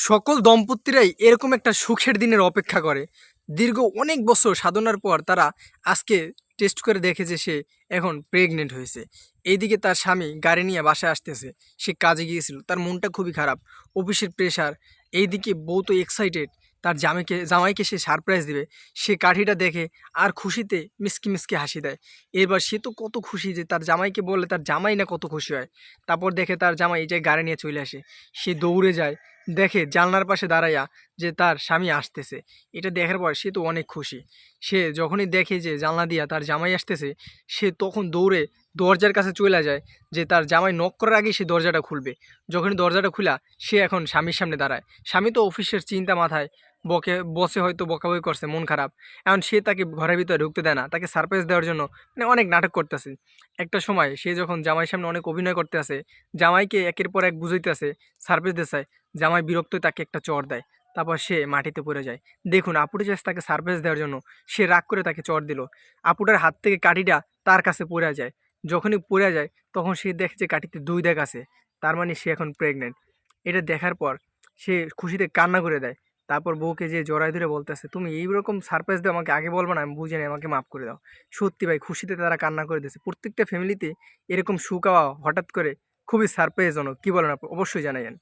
সকল দম্পতিরাই এরকম একটা সুখের দিনের অপেক্ষা করে। দীর্ঘ অনেক বছর সাধনার পর তারা আজকে টেস্ট করে দেখে যে সে এখন প্রেগনেন্ট হয়েছে। এইদিকে তার স্বামী গাড়ি নিয়ে বাসায় আসতেছে। সে কাজে গিয়েছিল। তার মনটা খুবই খারাপ। অফিসের প্রেশার। এইদিকে বউ তো এক্সাইটেড। তার জামাইকে সে সারপ্রাইজ দিবে। সে কাঠিটা দেখে আর খুশিতে মিসকি, মিসকি হাসি দেয়। এবার সে তো কত খুশি যে তার জামাইকে বললে তার জামাই না কত খুশি হয়। তারপর দেখে তার জামাই এই যে গাড়ি নিয়ে চলে আসে। সে দৌড়ে যায়। দেখে জানলার পাশে দাঁড়াইয়া যে তার স্বামী আসতেছে। এটা দেখার পর সে তো অনেক খুশি। সে যখনই দেখে যে জানলা দিয়া তার জামাই আসতেছে, সে তখন দৌড়ে দরজার কাছে চইলা যায় যে তার জামাই নক করার আগেই সে দরজাটা খুলবে। যখনই দরজাটা খুলা সে এখন স্বামীর সামনে দাঁড়ায়। স্বামী তো অফিসের চিন্তা মাথায়, বসে হয়তো বকাবকি করছে, মন খারাপ। এখন সে তাকে ঘরের ভিতরে ঢুকতে দেয় না। তাকে সারপ্রাইজ দেওয়ার জন্য মানে অনেক নাটক করতেছে। একটা সময় সে যখন জামাইয়ের সামনে অনেক অভিনয় করতে আসে, জামাইকে একের পর এক বুঝাইতেছে, সারপ্রাইজ দিতে চায়, জামাই বিরক্ত হয়ে তাকে একটা চড় দেয়। তারপর সে মাটিতে পড়ে যায়। দেখুন আপুটা জাস্ট তাকে সারপ্রাইজ দেওয়ার জন্য সে রাগ করে তাকে চড় দিল। আপুটার হাত থেকে কাঠিটা তার কাছে পড়ে যায়। যখনই পড়ে যায় তখন সে দেখে যে কাঠিতে ২ দাগ আছে। তার মানে সে এখন প্রেগনেন্ট। এটা দেখার পর সে খুশিতে কান্না করে দেয়। তারপর বউকে যেয়ে জড়ায় ধরে বলতেছে, "তুমি এইরকম সারপ্রাইজ দাও আমাকে আগে বলবা না? আমি বুঝি নাই, আমাকে মাফ করে দাও।" সত্যি ভাই খুশিতে তারা কান্না করে দিয়েছে। প্রত্যেকটা ফ্যামিলিতে এরকম সুখ হওয়া হঠাৎ করে খুবই সারপ্রাইজজনক। কি বলেন আপু? অবশ্যই জানাইয়েন।